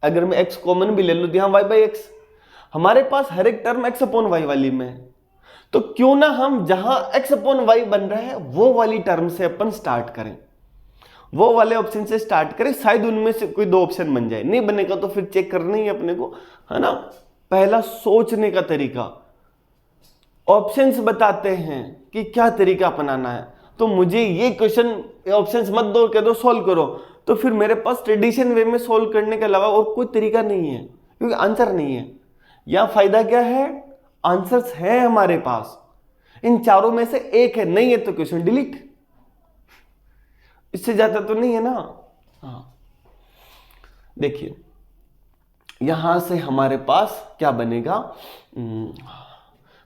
अगर मैं x कॉमन भी ले लूं तो यहां y बाई एक्स, हमारे पास हर एक टर्म x अपॉन y वाली में है, तो क्यों ना हम जहां x अपॉन y बन रहा है वो वाली टर्म से अपन स्टार्ट करें, वो वाले ऑप्शन से स्टार्ट करें, शायद उनमें से कोई 2 ऑप्शन बन जाए, नहीं बनेगा तो फिर चेक करना ही अपने को, है ना। पहला सोचने का तरीका, ऑप्शंस बताते हैं कि क्या तरीका अपनाना है, तो मुझे ये क्वेश्चन ऑप्शंस मत दो, कह दो सॉल्व करो, तो फिर मेरे पास ट्रेडिशन वे में सॉल्व करने के अलावा और कोई तरीका नहीं है, क्योंकि आंसर नहीं है। यहां फायदा क्या है, आंसर्स हैं हमारे पास, इन चारों में से एक है, नहीं है तो क्वेश्चन डिलीट, इससे ज्यादा तो नहीं है ना। हाँ, देखिए यहां से हमारे पास क्या बनेगा,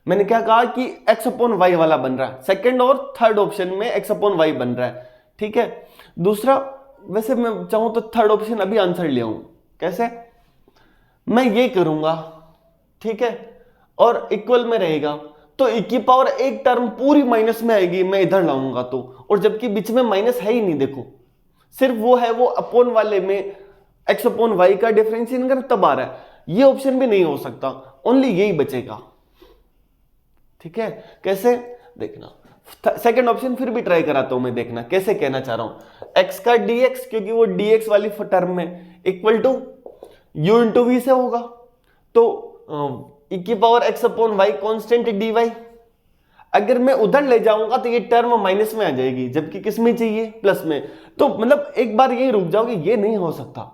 मैंने क्या कहा कि x अपॉन वाई वाला बन रहा है, सेकंड और थर्ड ऑप्शन में x अपॉन वाई बन रहा है। ठीक है, दूसरा, वैसे मैं चाहूं तो थर्ड ऑप्शन अभी आंसर ले आऊं, कैसे, मैं ये करूंगा, ठीक है, और इक्वल में रहेगा, तो e की पावर एक टर्म पूरी माइनस में आएगी, मैं इधर लाऊंगा तो, और जबकि बीच में माइनस है ही नहीं, देखो सिर्फ वो है, वो अपॉन वाले में x अपॉन वाई का डिफरेंशिएशन कर तब आ रहा है, ये ऑप्शन भी नहीं हो सकता, ओनली यही बचेगा। ठीक है, कैसे देखना, सेकंड ऑप्शन फिर भी ट्राई कराता हूं मैं, देखना कैसे कहना चाह रहा हूं, x का dx, क्योंकि वो dx वाली टर्म में equal to u into v से होगा, तो e की power x upon y constant dy, अगर मैं उधर ले जाऊंगा तो ये टर्म माइनस में आ जाएगी, जबकि किस में चाहिए, प्लस में, तो मतलब एक बार यही रुक जाओगे, ये नहीं हो सकता,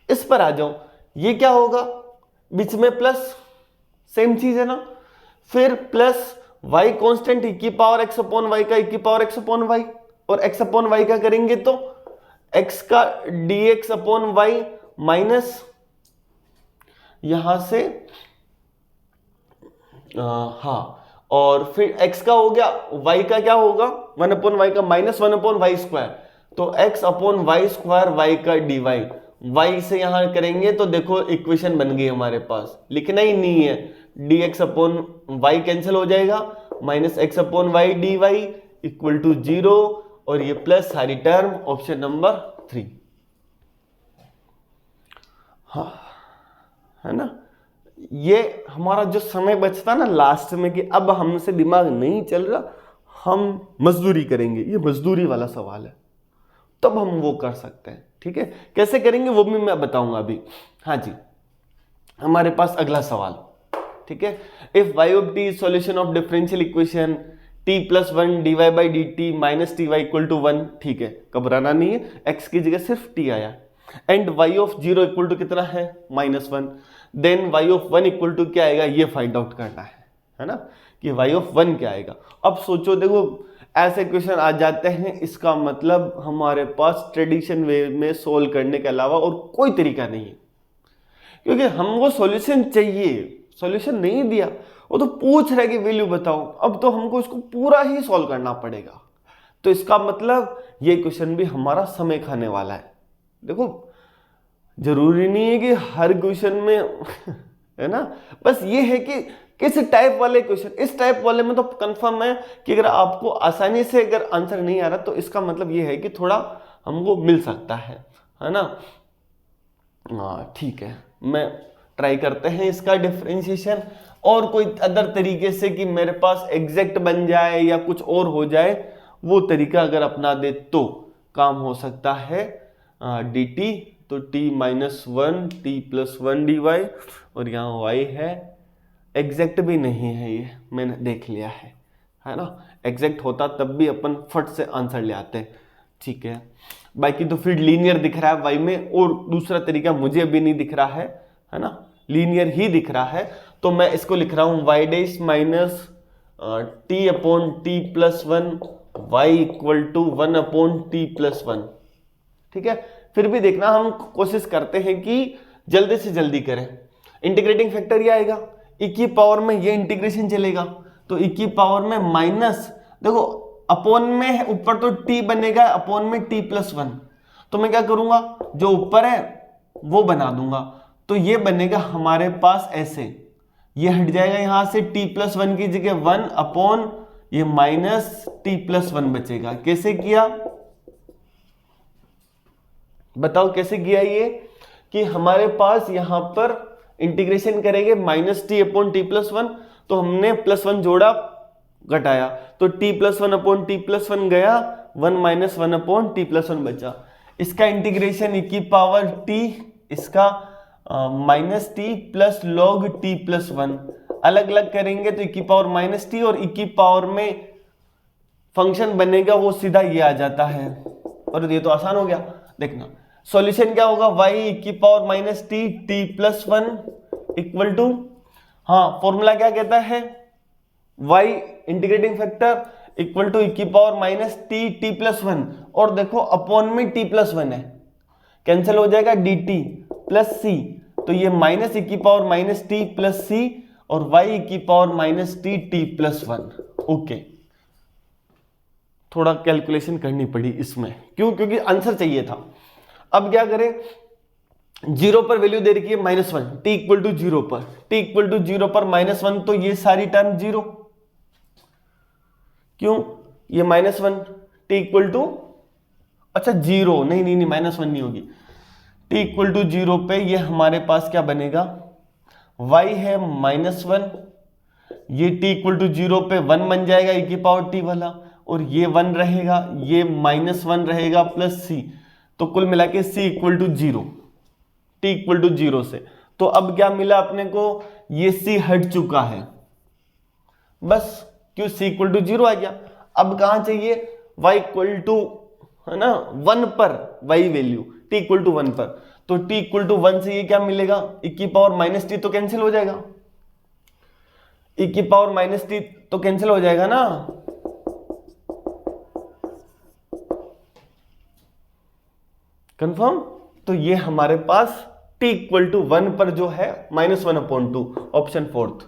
इस पर आ जाओ, ये क्या होगा, बीच में प्लस, सेम चीज है ना, फिर प्लस y कांस्टेंट e की पावर x अपॉन y का e की पावर x अपॉन y, और x अपॉन y का करेंगे तो x का dx अपॉन y माइनस यहां से हाँ, और फिर x का हो गया, y का क्या होगा 1 अपॉन y का माइनस 1 अपॉन y स्क्वायर, तो x upon y square y का dy, y से यहां करेंगे तो देखो इक्वेशन बन गई हमारे पास, लिखना ही नहीं है, dx अपॉन y कैंसिल हो जाएगा, minus x upon y dy equal to 0, और ये प्लस सारी टर्म ऑप्शन नंबर 3, हाँ, है ना। ये हमारा जो समय बचता ना लास्ट में कि अब हमसे दिमाग नहीं चल रहा, हम मजदूरी करेंगे, ये मजदूरी वाला सवाल है, तब हम वो कर सकते हैं। ठीक है, कैसे करेंगे वो भी मैं बताऊंगा अभी। हाँ जी, हमारे पास अगला सवाल, ठीक है, if y of t is solution of differential equation t plus 1 dy by d t minus t y equal to 1, ठीक है, घबराना नहीं है, x की जगह सिर्फ t आया, and y of 0 equal to कितना है -1, then y of 1 equal to क्या आएगा, ये फाइंड आउट करना है ना, कि y ऑफ 1 क्या आएगा। अब सोचो, देखो ऐसे क्वेश्चन आ जाते हैं, इसका मतलब हमारे पास ट्रेडिशन वे में सोल्व करने के अलावा और कोई तरीका नहीं है, क्योंकि हमको सॉल्यूशन चाहिए, सॉल्यूशन नहीं दिया, वो तो पूछ रहा है कि वैल्यू बताओ, अब तो हमको इसको पूरा ही सॉल्व करना पड़ेगा। तो इसका मतलब ये क्वेश्चन भी हमारा समय खाने वाला है। देखो जरूरी नहीं है कि हर क्वेश्चन में है ना, बस ये है कि किस टाइप वाले क्वेश्चन, इस टाइप वाले में तो कंफर्म है कि अगर आपको आसानी से अगर आंसर नहीं आ रहा तो इसका मतलब ये है कि थोड़ा हमको मिल सकता है ना। हाँ ठीक है, मैं ट्राई करते हैं इसका डिफरेंशिएशन, और कोई अदर तरीके से कि मेरे पास एग्जैक्ट बन जाए या कुछ और हो जाए, वो तरीका अगर अपना दे तो काम हो सकता है। dt तो t माइनस 1 t+1 dy, और यहाँ y है, एग्जैक्ट भी नहीं है ये, मैंने देख लिया है ना। एग्जैक्ट होता तब भी अपन फट से आंसर ले आते, ठीक है। बाकी तो फिर लीनियर दिख रहा है y में, और दूसरा तरीका मुझे अभी नहीं दिख रहा है ना, लीनियर ही दिख रहा है। तो मैं इसको लिख रहा हूँ y dash minus t/t+1 y equal to 1/t+1, ठीक है। फिर भी देखना, हम कोशिश करते हैं कि जल्दी से जल्दी करें। इंटीग्रेटिंग फैक्टर ये आएगा, e की पावर में ये इंटीग्रेशन चलेगा, तो e की पावर में माइनस, देखो अपॉन में ऊपर तो t बनेगा, अपॉन में t+1, तो मैं क्या करूंगा, जो ऊपर है वो बना दूंगा, तो ये बनेगा हमारे पास ऐसे, ये हट जाएगा यहां से, t+1 की जगह 1 अपॉन ये माइनस t+1 बचेगा। कैसे किया बताओ, कैसे किया ये, कि हमारे पास यहां पर इंटीग्रेशन करेंगे -t/t+1, तो हमने +1 जोड़ा घटाया, तो t+1/t+1 गया, 1 - 1/t+1 बचा। इसका इंटीग्रेशन e की पावर t, इसका -t प्लस log t+1, अलग अलग करेंगे तो e की पावर -t, और e की पावर में फंक्शन बनेगा वो सीधा ये आ जाता है, और ये तो आसान हो गया। देखना सॉल्यूशन क्या होगा, y e की power -t t+1 equal to, हाँ फॉर्मूला क्या कहता है, y integrating factor equal to e की पावर -t t+1, और देखो अपॉन में t+1 है, कैंसिल हो जाएगा dt प्लस c, तो ये माइनस e की पावर -t प्लस c, और y e की पावर -t t+1। ओके, थोड़ा कैलकुलेशन करनी पड़ी इसमें, क्यों, क्योंकि आंसर चाहिए था। अब क्या करें, 0 पर वैल्यू दे रखी है -1, t इक्वल टू 0 पर, t इक्वल टू 0 पर -1, तो ये सारी टर्म 0, क्यों, ये -1 t इक्वल टू, अच्छा 0 नहीं नहीं नहीं -1 नहीं होगी, t इक्वल टू 0 पे ये हमारे पास क्या बनेगा, y है -1, ये t इक्वल टू 0 पे 1 बन जाएगा e की पावर t वाला, और ये 1 रहेगा, ये -1 रहेगा प्लस c, तो कुल मिला के c equal to 0, t equal to 0 से। तो अब क्या मिला अपने को, ये c हट चुका है, बस क्यों, c इक्वल टू 0 आ गया। अब कहां चाहिए, y इक्वल टू, है ना 1 पर, y value t equal to 1 पर, तो t इक्वल टू 1 से ये क्या मिलेगा, e की पावर -t तो कैंसिल हो जाएगा, e की पावर -t तो कैंसिल हो जाएगा ना, कंफर्म। तो ये हमारे पास t इक्वल टू 1 पर जो है -1/2, ऑप्शन 4th।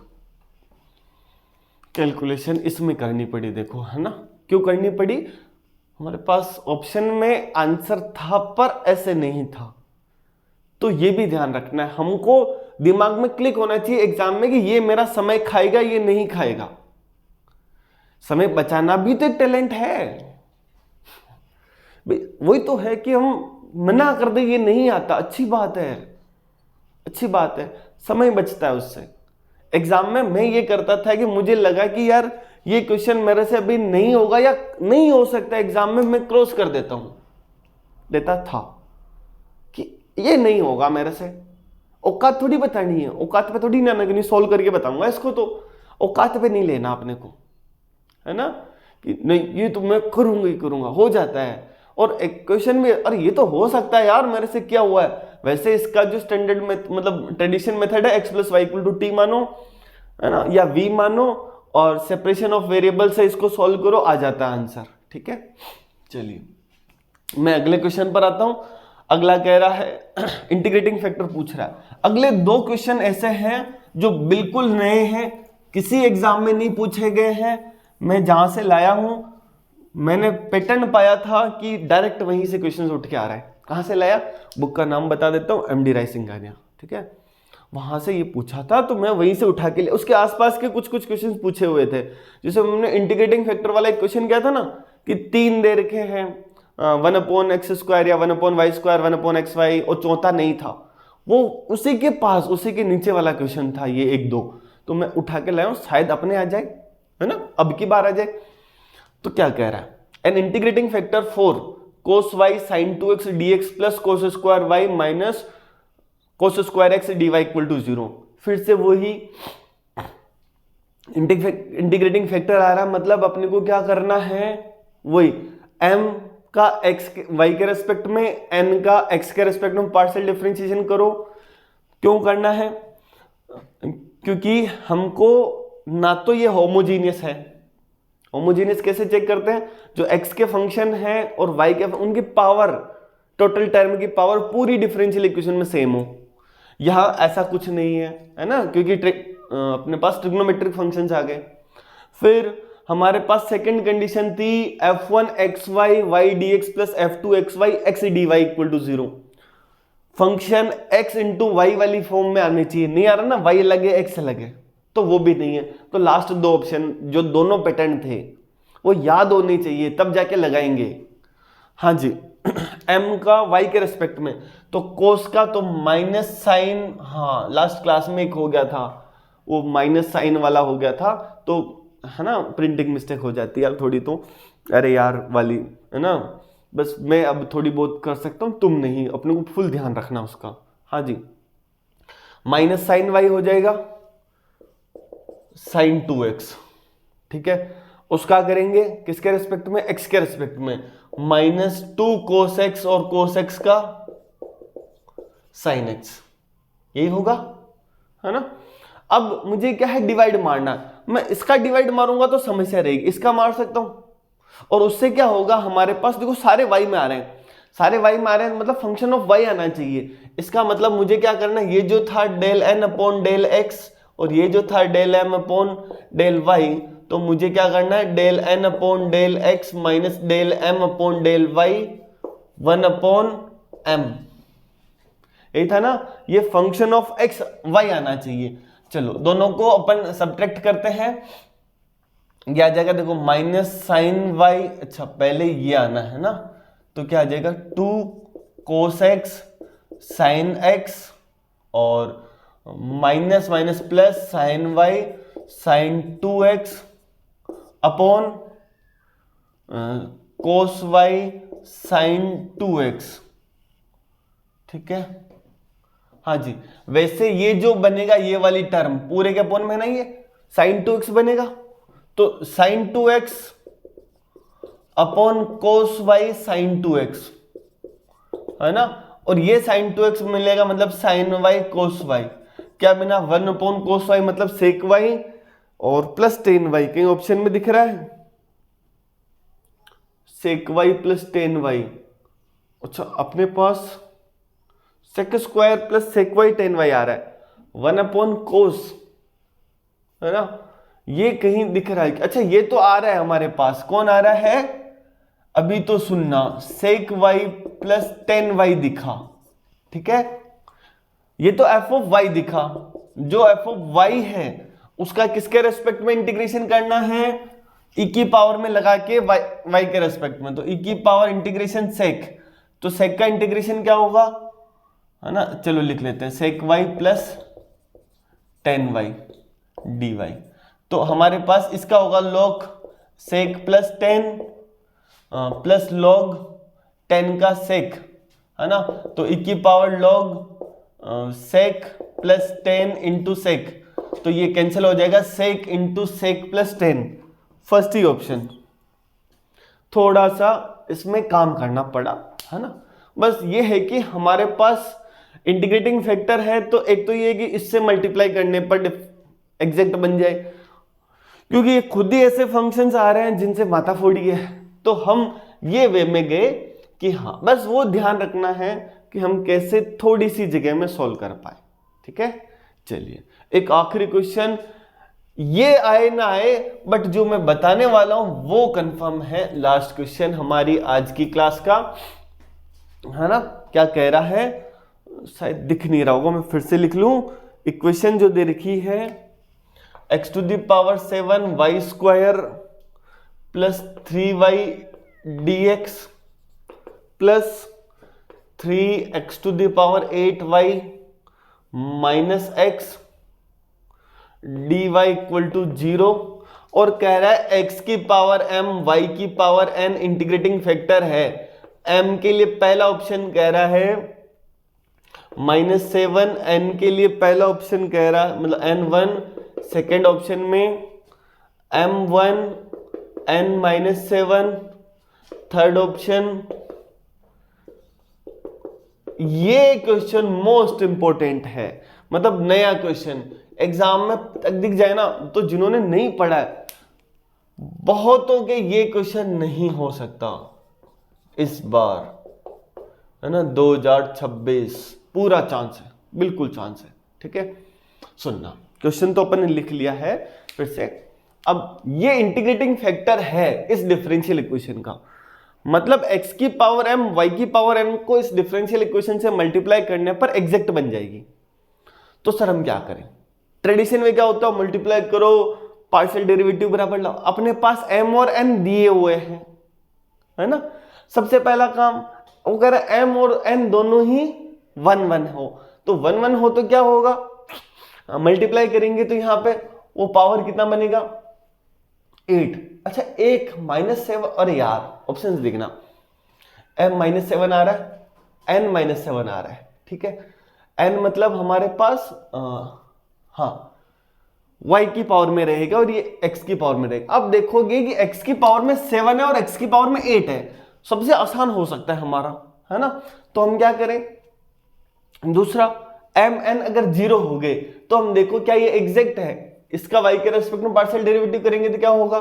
कैलकुलेशन इसमें करनी पड़ी, देखो है ना, क्यों करनी पड़ी, हमारे पास ऑप्शन में आंसर था पर ऐसे नहीं था, तो ये भी ध्यान रखना है, हमको दिमाग में क्लिक होना चाहिए एग्जाम में कि ये मेरा समय खाएगा, ये नहीं खाएगा। समय बचाना भी तो एक टैलेंट है, वही तो है कि हम मना कर दे ये नहीं आता, अच्छी बात है, अच्छी बात है, समय बचता है उससे। एग्जाम में मैं ये करता था कि मुझे लगा कि यार ये क्वेश्चन मेरे से अभी नहीं होगा या नहीं हो सकता एग्जाम में, मैं क्रॉस कर देता हूं, देता था कि ये नहीं होगा मेरे से, औकात थोड़ी बतानी है, औकात पे थोड़ी ना नहीं सोल्व करके बताऊंगा इसको, तो औकात पे नहीं लेना अपने को, है ना, कि नहीं ये तो मैं करूंगा ही करूंगा, हो जाता है। और एक क्वेश्चन में अरे ये तो हो सकता है यार मेरे से, क्या हुआ है, वैसे इसका जो स्टैंडर्ड में मतलब ट्रेडिशन मेथड है x + y = t मानो, है ना, या v मानो, और सेपरेशन ऑफ वेरिएबल से इसको सॉल्व करो, आ जाता है आंसर। ठीक है, चलिए मैं अगले क्वेश्चन पर आता हूं। अगला कह रहा है इंटीग्रेटिंग फैक्टर पूछ रहा है। अगले दो क्वेश्चन ऐसे हैं जो बिल्कुल नए हैं, किसी एग्जाम में नहीं पूछे गए हैं। मैं जहां से लाया हूं, मैंने पैटर्न पाया था कि डायरेक्ट वहीं से क्वेश्चन उठ के आ रहा है। कहां से लाया, बुक का नाम बता देता हूं, एमडी राय सिंघानिया। ठीक है, वहां से ये पूछा था तो मैं वहीं से उठा के लिया। उसके आसपास के कुछ कुछ क्वेश्चन पूछे हुए थे। जैसे हमने इंटीग्रेटिंग फैक्टर वाला एक क्वेश्चन किया था ना कि 3 दे रखे हैं, 1/x² या 1/y², 1/xy, और चौथा नहीं था, वो उसी के पास, उसी के नीचे वाला क्वेश्चन था ये 1-2, तो मैं उठा के लाया हूं, शायद अपने आ जाए, है ना, अब की बार आ जाए। तो क्या कह रहा है, an integrating factor 4 cos y sin 2x dx plus cos square y minus cos square x dy equal to 0। फिर से वही इंटीग्रेटिंग फैक्टर आ रहा, मतलब अपने को क्या करना है, वही m का x y के रेस्पेक्ट में, n का x के रेस्पेक्ट में पार्शियल डिफरेंशिएशन करो। क्यों करना है, क्योंकि हमको ना तो ये होमोजीनियस है। होमोजीनियस कैसे चेक करते हैं, जो x के फंक्शन है और y के, उनकी पावर, टोटल टर्म की पावर पूरी डिफरेंशियल इक्वेशन में सेम हो। यहां ऐसा कुछ नहीं है ना, क्योंकि अपने पास ट्रिग्नोमेट्रिक फंक्शंस आ गए। फिर हमारे पास सेकंड कंडीशन थी f1xy y dx plus f2xy x dy equal to 0। Function x into y वाली फॉर्म में आनी चाहिए, नहीं आ रहा ना, y लगे x लगे, तो वो भी नहीं है। तो लास्ट दो ऑप्शन जो दोनों पैटर्न थे वो याद होने चाहिए, तब जाके लगाएंगे। हाँ जी m का y के रेस्पेक्ट में, तो कोस का तो माइनस साइन, हाँ लास्ट क्लास में एक हो गया था, वो माइनस साइन वाला हो गया था, तो है ना, प्रिंटिंग मिस्टेक हो जाती है यार थोड़ी, तो अरे यार वाली, है ना, बस मैं अब थोड़ी बहुत कर सकता हूँ, तुम नहीं, अपने को फुल ध्यान रखना उसका। हाँ जी, माइनस साइन y हो जाएगा साइन 2x। ठीक है, उसका करेंगे किसके रेस्पेक्ट में, x के रेस्पेक्ट में, माइनस 2 cos x और cos x का साइन x, यही होगा, है ना। अब मुझे क्या है, डिवाइड मारना, मैं इसका डिवाइड मारूंगा तो समस्या रहेगी, इसका मार सकता हूं, और उससे क्या होगा, हमारे पास देखो सारे y में आ रहे हैं, सारे y में आ रहे हैं, मतलब फंक्शन ऑफ y आना चाहिए। इसका मतलब मुझे क्या करना है, ये जो था del n upon del x और ये जो था del m upon del y, तो मुझे क्या करना है, del n upon del x minus del m upon del y 1/m, यही था ना, ये फंक्शन ऑफ x y आना चाहिए। चलो दोनों को अपन सब्ट्रैक्ट करते हैं, ये आ जाएगा, देखो माइनस साइन y, अच्छा पहले ये आना है ना, तो क्या आ जाएगा 2 cos x साइन x और minus minus plus sine y sine 2x upon cos y sine 2x। ठीक है, हाँ जी, वैसे ये जो बनेगा, ये वाली टर्म पूरे के अपॉन में ना, ये साइन 2x बनेगा, तो sine 2x upon cos y sine 2x, है ना, और ये साइन 2x मिलेगा, मतलब साइन y cos y, क्या बिना 1 cos y मतलब sec y, और प्लस tan y, कहीं ऑप्शन में दिख रहा है sec y plus tan y, अच्छा अपने पास sec square plus sec y tan y आ रहा है, 1 cos, है ना, ये कहीं दिख रहा है, अच्छा ये तो आ रहा है हमारे पास, कौन आ रहा है, अभी तो सुनना, sec y plus tan y दिखा। ठीक है, ये तो f ऑफ y दिखा, जो f ऑफ y है उसका किसके रेस्पेक्ट में इंटीग्रेशन करना है, e की पावर में लगा के y के रेस्पेक्ट में, तो e की पावर इंटीग्रेशन sec, तो sec का इंटीग्रेशन क्या होगा, है ना, चलो लिख लेते हैं sec y plus tan y dy, तो हमारे पास इसका होगा log sec plus tan plus log tan का sec, है ना, तो e की power log sec plus tan into sec, तो ये कैंसिल हो जाएगा, sec into sec plus tan, first ही ऑप्शन। थोड़ा सा इसमें काम करना पड़ा, है ना, बस ये है कि हमारे पास इंटीग्रेटिंग फैक्टर है, तो एक तो ये कि इससे मल्टीप्लाई करने पर एग्जैक्ट बन जाए, क्योंकि ये खुद ही ऐसे फंक्शंस आ रहे हैं जिनसे माथाफोड़ी है, तो हम ये वे में गए कि हाँ बस वो ध्यान रखना है कि हम कैसे थोड़ी सी जगह में सॉल्व कर पाए। ठीक है, चलिए एक आखिरी क्वेश्चन, ये आए ना आए बट जो मैं बताने वाला हूं वो कंफर्म है, लास्ट क्वेश्चन हमारी आज की क्लास का, है ना। क्या कह रहा है, शायद दिख नहीं रहा होगा, मैं फिर से लिख लूं। इक्वेशन जो दे रखी है x to the power 7 y square plus 3y dx plus 3x to the power 8y minus x dy equal to 0, और कह रहा है x की पावर m y की पावर n इंटीग्रेटिंग फैक्टर है। m के लिए पहला ऑप्शन कह रहा है -7, n के लिए पहला ऑप्शन कह रहा है मतलब n1, सेकेंड ऑप्शन में m1 n-7, थर्ड ऑप्शन। ये क्वेश्चन मोस्ट इंपॉर्टेंट है, मतलब नया क्वेश्चन एग्जाम में तक दिख जाए ना तो जिन्होंने नहीं पढ़ा है बहुतों के ये क्वेश्चन नहीं हो सकता इस बार, है ना। 2026 पूरा चांस है, बिल्कुल चांस है। ठीक है, सुनना, क्वेश्चन तो अपन ने लिख लिया है फिर से। अब ये इंटीग्रेटिंग फैक्टर है इस डिफरेंशियल इक्वेशन का, मतलब x की पावर m y की पावर n को इस डिफरेंशियल इक्वेशन से मल्टीप्लाई करने पर एग्जैक्ट बन जाएगी। तो सर हम क्या करें, ट्रेडिशन में क्या होता है, मल्टीप्लाई करो, पार्शियल डेरिवेटिव बराबर लाओ। अपने पास m और n दिए हुए हैं, है ना। सबसे पहला काम वो कह रहा है m और n दोनों ही 1-1 हो, तो 1-1 हो तो क्या होगा, मल्टीप्लाई करेंगे तो यहां पे वो पावर कितना बनेगा 8। अच्छा, एक -7, अरे यार ऑप्शंस देखना, m-7 आ रहा है, n-7 आ रहा है। ठीक है, n मतलब हमारे पास हाँ y की पावर में रहेगा और ये x की पावर में रहेगा। अब देखोगे कि x की पावर में 7 है और x की पावर में 8 है, सबसे आसान हो सकता है हमारा, है ना। तो हम क्या करें, दूसरा mn अगर 0 हो गए तो हम देखो क्या ये एग्जैक्ट है, इसका y के रेस्पेक्ट में पार्शियल डेरिवेटिव करेंगे तो क्या होगा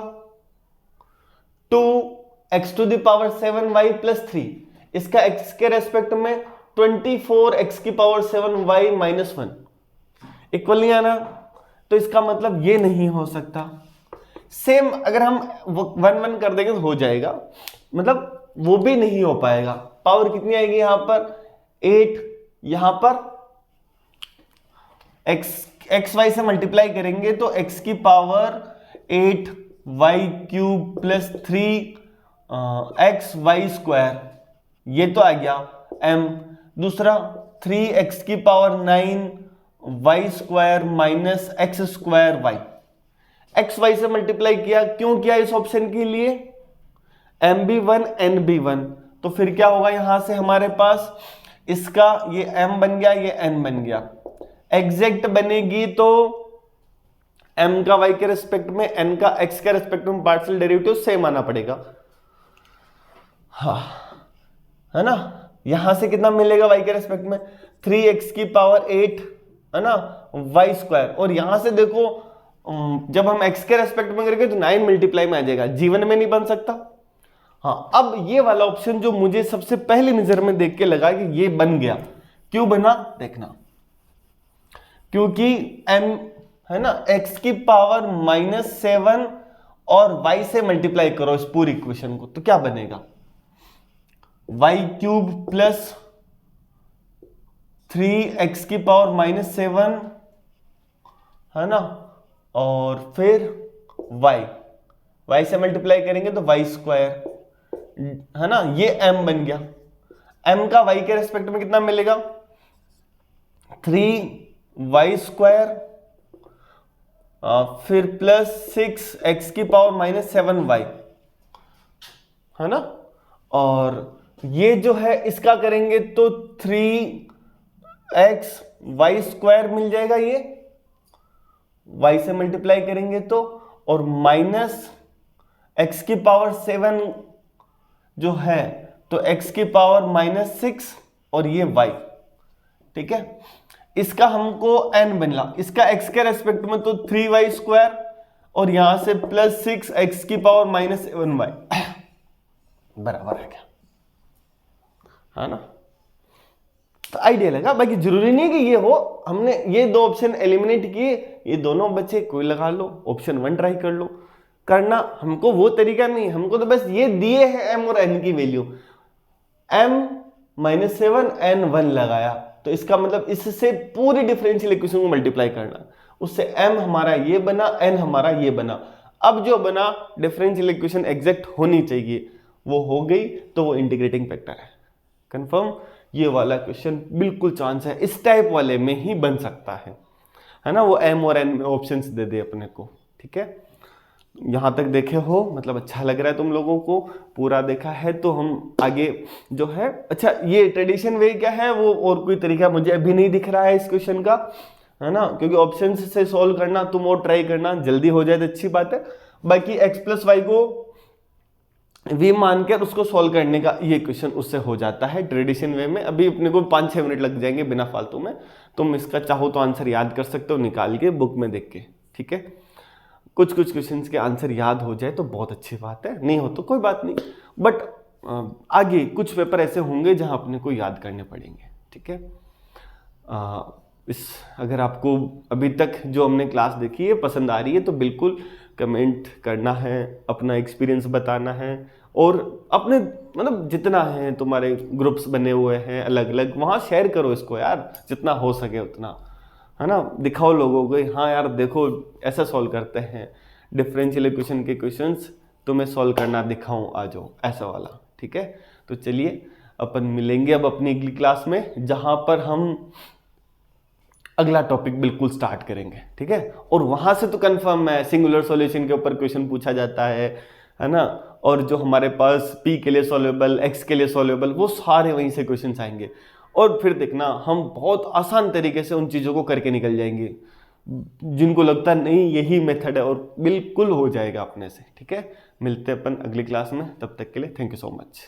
2x to the power 7y plus 3, इसका x के रेस्पेक्ट में 24x की पावर 7y माइनस 1, इक्वल नहीं आना, तो इसका मतलब ये नहीं हो सकता। सेम अगर हम 1-1 कर देंगे तो हो जाएगा, मतलब वो भी नहीं हो पाएगा। पावर कितनी आएगी यहां पर 8, यहां पर एक्स वाई से मल्टीप्लाई करेंगे तो x की power 8y cube plus 3xy square, ये तो आ गया m। दूसरा 3x की power 9y square minus x square y, x y से मल्टीप्लाई किया, क्यों किया इस ऑप्शन के लिए mb1 nb1, तो फिर क्या होगा यहां से हमारे पास इसका ये m बन गया, ये n बन गया। एग्जैक्ट बनेगी तो m का y के रेस्पेक्ट में, n का x के रेस्पेक्ट में पार्शियल डेरिवेटिव सेम आना पड़ेगा, हाँ, है ना। यहां से कितना मिलेगा y के रेस्पेक्ट में 3x की पावर 8, है ना, y स्क्वायर, और यहां से देखो जब हम x के रेस्पेक्ट में करेंगे तो 9 मल्टीप्लाई में आ जाएगा, जीवन में नहीं बन सकता। हाँ, अब ये वाला ऑप्शन जो मुझे सबसे पहली नजर में देख के लगा कि ये बन गया, क्यों बना देखना, क्योंकि m है ना x की पावर -7 और y से मल्टीप्लाई करो इस पूरी इक्वेशन को, तो क्या बनेगा y क्यूब प्लस 3x की पावर -7, है ना, और फिर y से मल्टीप्लाई करेंगे तो y स्क्वायर, है ना, ये m बन गया। m का y के रेस्पेक्ट में कितना मिलेगा 3y स्क्वायर, फिर प्लस 6x की पावर -7y, है ना, और ये जो है इसका करेंगे तो 3x y स्क्वायर मिल जाएगा, ये y से मल्टीप्लाई करेंगे तो, और माइनस x की पावर 7 जो है तो x की पावर -6 और ये y, ठीक है। इसका हमको n बनला, इसका x के रेस्पेक्ट में तो 3y स्क्वायर और यहां से +6x की पावर -7y बराबर है क्या, है ना। तो आइडिया लगा, बाकी जरूरी नहीं कि ये हो। हमने ये दो ऑप्शन एलिमिनेट किए, ये दोनों बचे, कोई लगा लो, ऑप्शन 1 ट्राई कर लो। करना हमको वो तरीका नहीं, हमको तो बस ये दिए हैं m और n की वैल्यू, m -7 n 1 लगाया, तो इसका मतलब इससे पूरी डिफरेंशियल इक्वेशन को मल्टीप्लाई करना, उससे m हमारा ये बना, n हमारा ये बना। अब जो बना डिफरेंशियल इक्वेशन एग्जैक्ट होनी चाहिए, वो हो गई, तो वो इंटीग्रेटिंग फैक्टर है। कंफर्म, ये वाला क्वेश्चन बिल्कुल चांस है इस टाइप वाले में ही बन सकता है ना। वो m और n में ऑप्शंस दे दे अपने को, ठीक है। यहाँ तक देखे हो, मतलब अच्छा लग रहा है तुम लोगों को, पूरा देखा है। तो हम आगे जो है, अच्छा ये ट्रेडिशन वे क्या है, वो और कोई तरीका मुझे अभी नहीं दिख रहा है इस क्वेश्चन का, है ना, क्योंकि ऑप्शन से सॉल्व करना तुम और ट्राई करना, जल्दी हो जाए तो अच्छी बात है। बाकी x + y को v मान कर उसको सॉल्व करने का ये क्वेश्चन उससे हो जाता है ट्रेडिशन वे में। अभी अपने को 5-6 मिनट लग जाएंगे बिना फालतू में। तुम इसका चाहो तो आंसर याद कर सकते हो निकाल के बुक में देख के, ठीक है। कुछ क्वेश्चंस के आंसर याद हो जाए तो बहुत अच्छी बात है, नहीं हो तो कोई बात नहीं। बट आगे कुछ पेपर ऐसे होंगे जहां अपने को याद करने पड़ेंगे, ठीक है। अगर आपको अभी तक जो हमने क्लास देखी है पसंद आ रही है तो बिल्कुल कमेंट करना है, अपना एक्सपीरियंस बताना है, और अपने मतलब जितना है तुम्हारे ग्रुप्स बने हुए हैं अलग अलग, वहाँ शेयर करो इसको यार, जितना हो सके उतना, है ना। दिखाओ लोगों को, हाँ यार देखो ऐसा सॉल्व करते हैं, डिफरेंशियल इक्वेशन के क्वेश्चंस तुम्हें सॉल्व करना दिखाऊं, आ जाओ, ऐसा वाला, ठीक है। तो चलिए अपन मिलेंगे अब अपनी अगली क्लास में, जहाँ पर हम अगला टॉपिक बिल्कुल स्टार्ट करेंगे, ठीक है। और वहां से तो कंफर्म है सिंगुलर सॉल्यूशन के ऊपर क्वेश्चन पूछा जाता है ना। और जो हमारे पास p के लिए सॉल्वेबल, x के लिए सॉल्वेबल, वो सारे वहीं से क्वेश्चन आएंगे। और फिर देखना हम बहुत आसान तरीके से उन चीज़ों को करके निकल जाएंगे, जिनको लगता नहीं यही मेथड है, और बिल्कुल हो जाएगा अपने से, ठीक है। मिलते हैं अपन अगली क्लास में, तब तक के लिए थैंक यू सो मच।